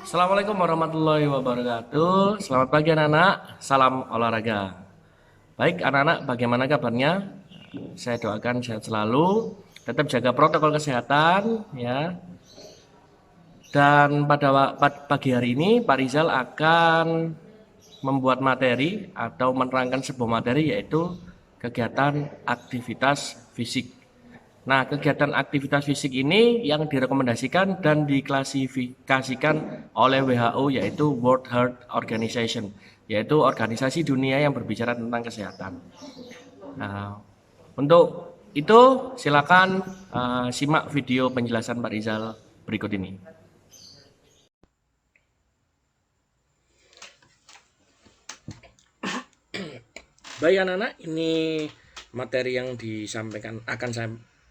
Assalamualaikum warahmatullahi wabarakatuh. Selamat pagi anak-anak. Salam olahraga. Baik anak-anak, bagaimana kabarnya? Saya doakan sehat selalu. Tetap jaga protokol kesehatan ya. Dan pada pagi hari ini Pak Rizal akan membuat materi atau menerangkan sebuah materi yaitu kegiatan aktivitas fisik. Nah, kegiatan aktivitas fisik ini yang direkomendasikan dan diklasifikasikan oleh WHO yaitu World Health Organization, yaitu organisasi dunia yang berbicara tentang kesehatan. Nah, untuk itu silakan simak video penjelasan Pak Rizal berikut ini. Baik anak-anak, ini materi yang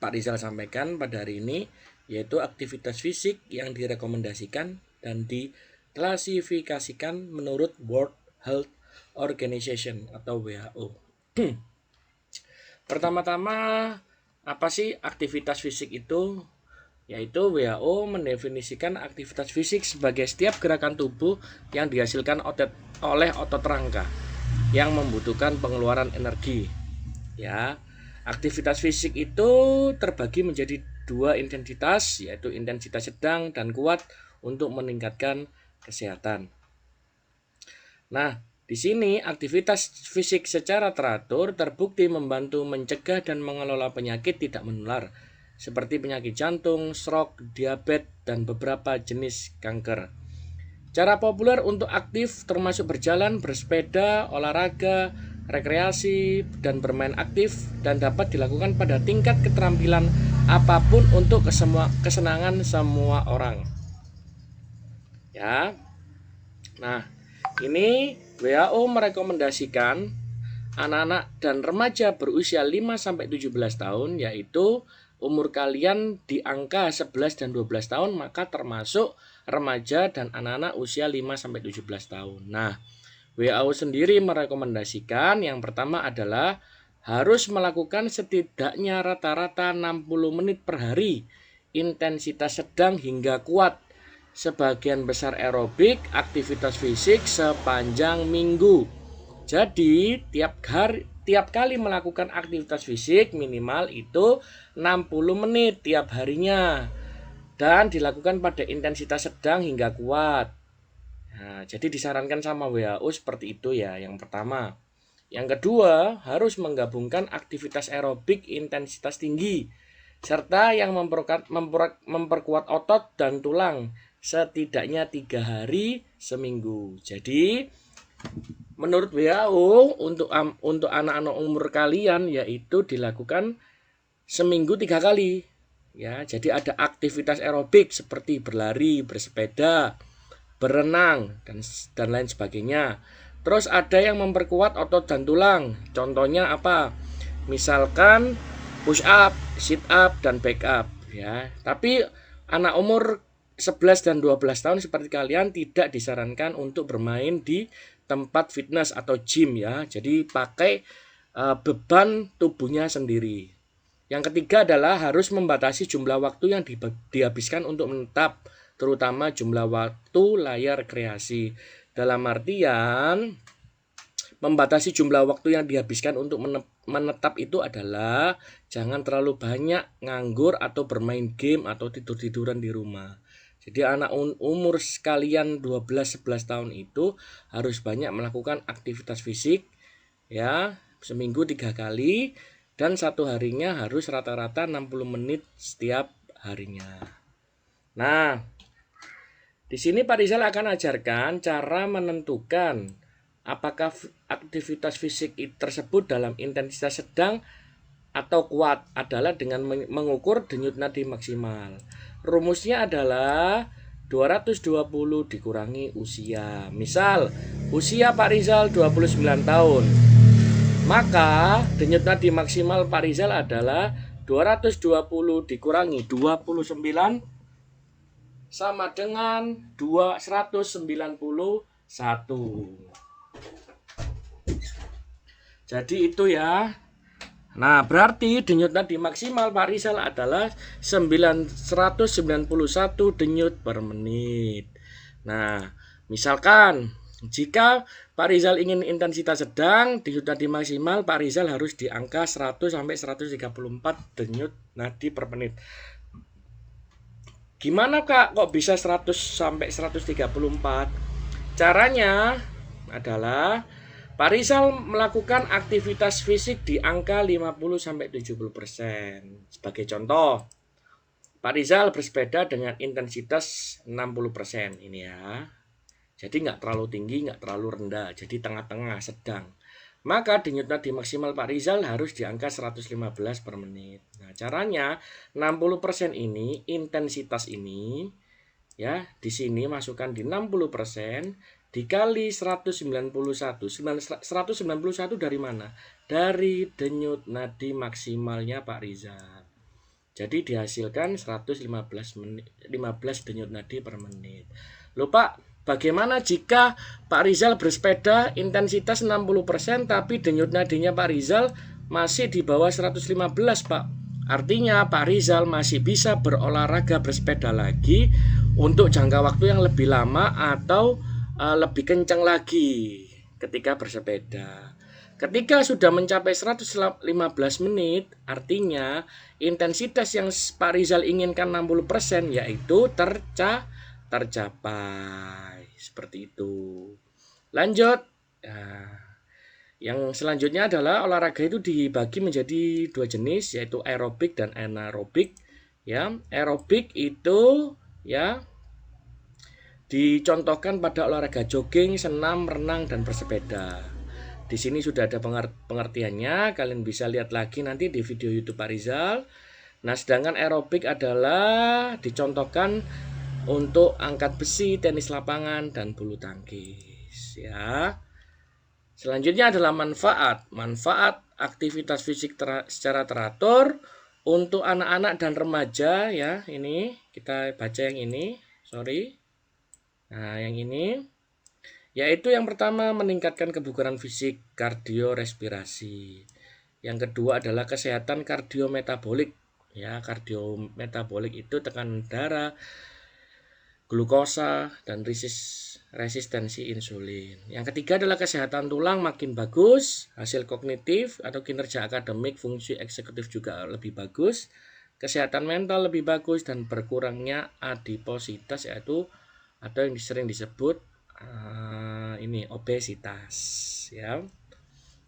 Pak Rizal sampaikan pada hari ini, yaitu aktivitas fisik yang direkomendasikan dan diklasifikasikan menurut World Health Organization atau WHO. Pertama-tama, apa sih aktivitas fisik itu? Yaitu WHO mendefinisikan aktivitas fisik sebagai setiap gerakan tubuh yang dihasilkan oleh otot rangka yang membutuhkan pengeluaran energi. Ya, aktivitas fisik itu terbagi menjadi dua intensitas, yaitu intensitas sedang dan kuat untuk meningkatkan kesehatan. Nah, di sini aktivitas fisik secara teratur terbukti membantu mencegah dan mengelola penyakit tidak menular seperti penyakit jantung, stroke, diabetes, dan beberapa jenis kanker. Cara populer untuk aktif termasuk berjalan, bersepeda, olahraga, rekreasi, dan bermain aktif dan dapat dilakukan pada tingkat keterampilan apapun untuk kesenangan semua orang. Ya. Nah, ini WHO merekomendasikan anak-anak dan remaja berusia 5-17 tahun, yaitu umur kalian di angka 11 dan 12 tahun, maka termasuk remaja dan anak-anak usia 5-17 tahun. Nah, WHO sendiri merekomendasikan yang pertama adalah harus melakukan setidaknya rata-rata 60 menit per hari, intensitas sedang hingga kuat, sebagian besar aerobik, aktivitas fisik sepanjang minggu. Jadi tiap kali melakukan aktivitas fisik minimal itu 60 menit tiap harinya dan dilakukan pada intensitas sedang hingga kuat. Nah, jadi disarankan sama WHO seperti itu ya, yang pertama. Yang kedua, harus menggabungkan aktivitas aerobik intensitas tinggi serta yang memperkuat otot dan tulang setidaknya 3 hari seminggu. Jadi menurut WHO untuk anak-anak umur kalian yaitu dilakukan seminggu 3 kali. Ya, jadi ada aktivitas aerobik seperti berlari, bersepeda, berenang dan lain sebagainya. Terus ada yang memperkuat otot dan tulang. Contohnya apa? Misalkan push up, sit up dan back up ya. Tapi anak umur 11 dan 12 tahun seperti kalian tidak disarankan untuk bermain di tempat fitness atau gym ya. Jadi pakai beban tubuhnya sendiri. Yang ketiga adalah harus membatasi jumlah waktu yang dihabiskan untuk menetap, terutama jumlah waktu layar kreasi. Dalam artian membatasi jumlah waktu yang dihabiskan untuk menetap itu adalah jangan terlalu banyak nganggur atau bermain game atau tidur-tiduran di rumah. Jadi anak umur sekalian 12-11 tahun itu harus banyak melakukan aktivitas fisik ya, seminggu 3 kali dan satu harinya harus rata-rata 60 menit setiap harinya. Nah, di sini Pak Rizal akan ajarkan cara menentukan apakah aktivitas fisik tersebut dalam intensitas sedang atau kuat adalah dengan mengukur denyut nadi maksimal. Rumusnya adalah 220 dikurangi usia. Misal, usia Pak Rizal 29 tahun. Maka denyut nadi maksimal Pak Rizal adalah 220 dikurangi 29 sama dengan 191. Jadi itu ya. Nah, berarti denyut nadi maksimal Pak Rizal adalah 991 denyut per menit. Nah, misalkan jika Pak Rizal ingin intensitas sedang, denyut nadi maksimal Pak Rizal harus di angka 100 sampai 134 denyut nadi per menit. Gimana Kak kok bisa 100 sampai 134? Caranya adalah Pak Rizal melakukan aktivitas fisik di angka 50 sampai 70%. Sebagai contoh, Pak Rizal bersepeda dengan intensitas 60% ini ya. Jadi nggak terlalu tinggi, nggak terlalu rendah, jadi tengah-tengah, sedang. Maka denyut nadi maksimal Pak Rizal harus di angka 115 per menit. Nah, caranya 60% ini, intensitas ini, ya, di sini masukkan di 60% dikali 191. 191 dari mana? Dari denyut nadi maksimalnya Pak Rizal. Jadi dihasilkan 115 menit, 15 denyut nadi per menit. Loh Pak, bagaimana jika Pak Rizal bersepeda intensitas 60% tapi denyut nadinya Pak Rizal masih di bawah 115 Pak? Artinya Pak Rizal masih bisa berolahraga bersepeda lagi untuk jangka waktu yang lebih lama atau lebih kencang lagi ketika bersepeda. Ketika sudah mencapai 115 menit, artinya intensitas yang Pak Rizal inginkan 60% yaitu tercapai. Seperti itu. Lanjut. Nah, yang selanjutnya adalah olahraga itu dibagi menjadi dua jenis yaitu aerobik dan anaerobik. Ya, aerobik itu ya dicontohkan pada olahraga jogging, senam, renang dan bersepeda. Di sini sudah ada pengertiannya, kalian bisa lihat lagi nanti di video YouTube Pak Rizal. Nah, sedangkan aerobik adalah dicontohkan untuk angkat besi, tenis lapangan dan bulu tangkis ya. Selanjutnya adalah manfaat. Manfaat aktivitas fisik secara teratur untuk anak-anak dan remaja ya. Ini kita baca yang ini, sorry. Nah, yang ini yaitu yang pertama meningkatkan kebugaran fisik, kardiorespirasi. Yang kedua adalah kesehatan kardiometabolik. Ya, kardiometabolik itu tekanan darah, glukosa dan resistensi insulin. Yang ketiga adalah kesehatan tulang makin bagus, hasil kognitif atau kinerja akademik, fungsi eksekutif juga lebih bagus, kesehatan mental lebih bagus dan berkurangnya adipositas yaitu atau yang sering disebut ini obesitas ya.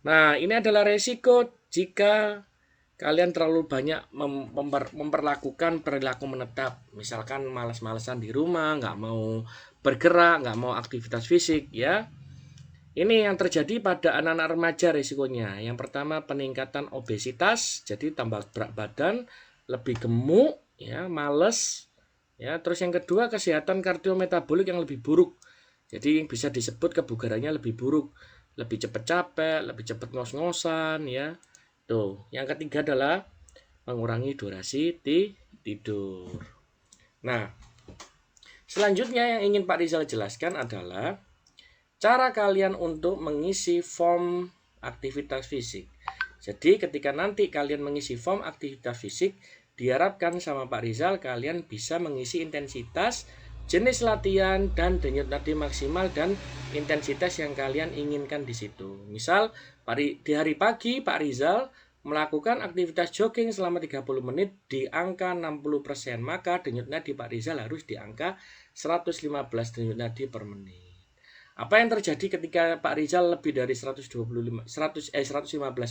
Nah, ini adalah resiko jika kalian terlalu banyak memperlakukan perilaku menetap. Misalkan malas-malasan di rumah, nggak mau bergerak, nggak mau aktivitas fisik ya. Ini yang terjadi pada anak-anak remaja resikonya. Yang pertama peningkatan obesitas, jadi tambah berat badan, lebih gemuk, ya, males. Ya, terus yang kedua kesehatan kardiometabolik yang lebih buruk. Jadi bisa disebut kebugarannya lebih buruk, lebih cepat capek, lebih cepat ngos-ngosan ya. Tuh, yang ketiga adalah mengurangi durasi tidur. Nah, selanjutnya yang ingin Pak Rizal jelaskan adalah cara kalian untuk mengisi form aktivitas fisik. Jadi ketika nanti kalian mengisi form aktivitas fisik, diharapkan sama Pak Rizal kalian bisa mengisi intensitas, jenis latihan dan denyut nadi maksimal dan intensitas yang kalian inginkan di situ. Misal di hari pagi Pak Rizal melakukan aktivitas jogging selama 30 menit di angka 60%, maka denyut nadi Pak Rizal harus di angka 115 denyut nadi per menit. Apa yang terjadi ketika Pak Rizal lebih dari 115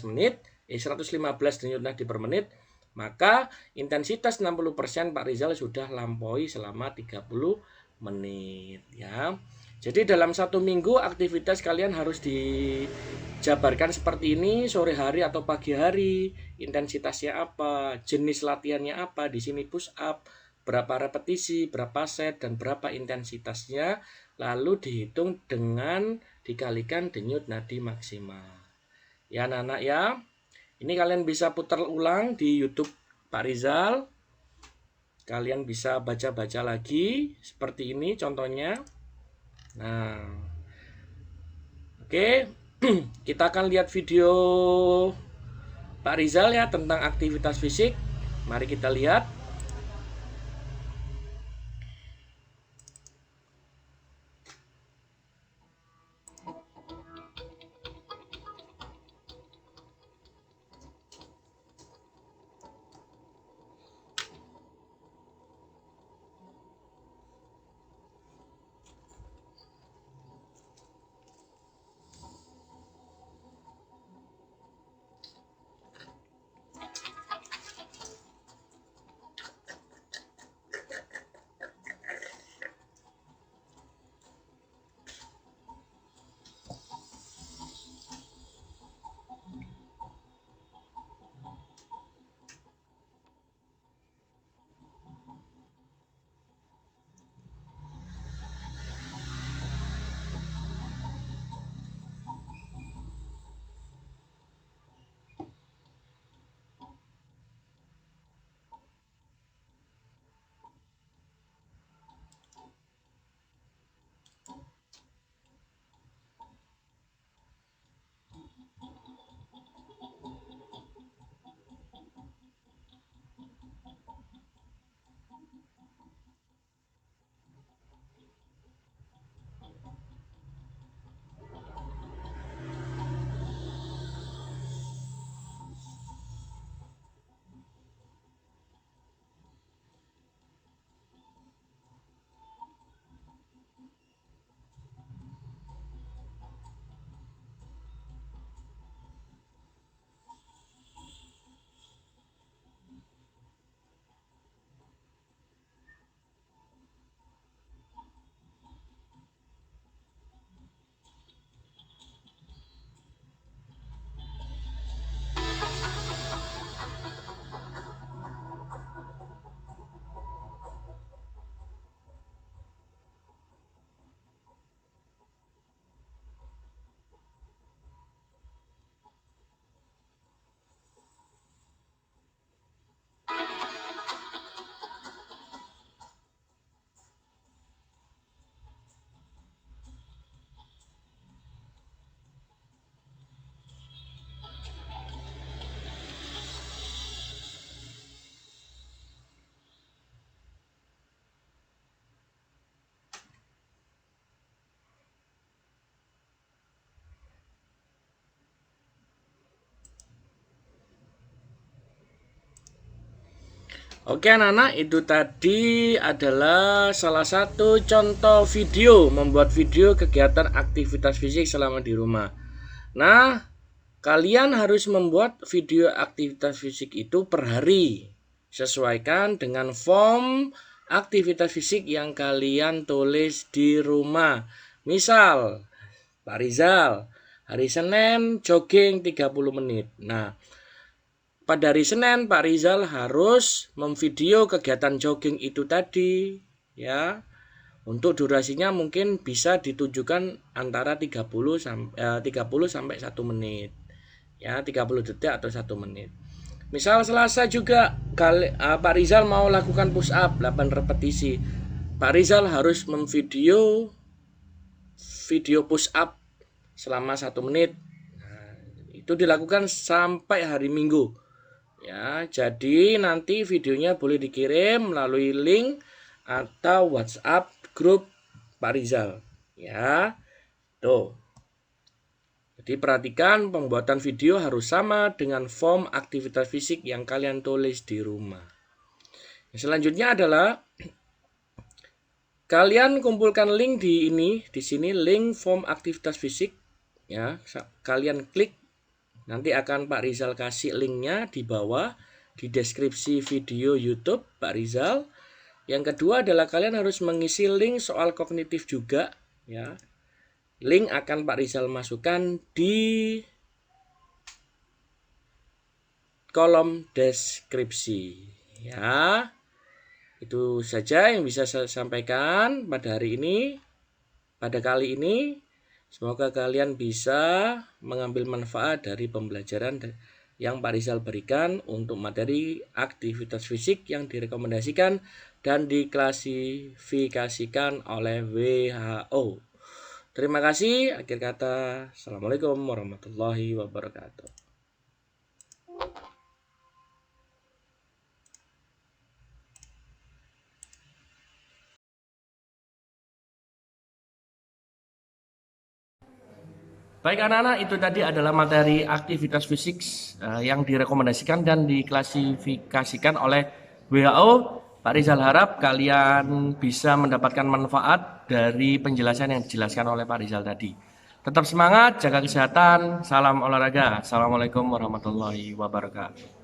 menit, 115 denyut nadi per menit, maka intensitas 60% Pak Rizal sudah lampaui selama 30 menit ya. Jadi dalam satu minggu aktivitas kalian harus dijabarkan seperti ini, sore hari atau pagi hari, intensitasnya apa, jenis latihannya apa, di sini push up, berapa repetisi, berapa set dan berapa intensitasnya, lalu dihitung dengan dikalikan denyut nadi maksimal. Ya anak-anak ya. Ini kalian bisa putar ulang di YouTube Pak Rizal. Kalian bisa baca-baca lagi seperti ini contohnya. Nah, oke, kita akan lihat video Pak Rizal ya tentang aktivitas fisik. Mari kita lihat. Oke anak-anak, itu tadi adalah salah satu contoh video membuat video kegiatan aktivitas fisik selama di rumah. Nah, kalian harus membuat video aktivitas fisik itu per hari. Sesuaikan dengan form aktivitas fisik yang kalian tulis di rumah. Misal, Pak Rizal, hari Senin jogging 30 menit. Nah, pada hari Senin Pak Rizal harus memvideo kegiatan jogging itu tadi, ya. Untuk durasinya mungkin bisa ditujukan antara 30 sampai 1 menit. Ya, 30 detik atau 1 menit. Misal Selasa juga Pak Rizal mau lakukan push up 8 repetisi. Pak Rizal harus memvideo video push up selama 1 menit. Nah, itu dilakukan sampai hari Minggu. Ya, jadi nanti videonya boleh dikirim melalui link atau WhatsApp grup Pak Rizal. Ya, tuh. Jadi perhatikan pembuatan video harus sama dengan form aktivitas fisik yang kalian tulis di rumah. Selanjutnya adalah kalian kumpulkan link di sini link form aktivitas fisik. Ya, kalian klik. Nanti akan Pak Rizal kasih linknya di bawah di deskripsi video YouTube Pak Rizal. Yang kedua adalah kalian harus mengisi link soal kognitif juga, ya. Link akan Pak Rizal masukkan di kolom deskripsi, ya. Itu saja yang bisa saya sampaikan pada hari ini, pada kali ini. Semoga kalian bisa mengambil manfaat dari pembelajaran yang Pak Rizal berikan untuk materi aktivitas fisik yang direkomendasikan dan diklasifikasikan oleh WHO. Terima kasih. Akhir kata, Assalamualaikum warahmatullahi wabarakatuh. Baik anak-anak, itu tadi adalah materi aktivitas fisik yang direkomendasikan dan diklasifikasikan oleh WHO. Pak Rizal harap kalian bisa mendapatkan manfaat dari penjelasan yang dijelaskan oleh Pak Rizal tadi. Tetap semangat, jaga kesehatan, salam olahraga. Assalamualaikum warahmatullahi wabarakatuh.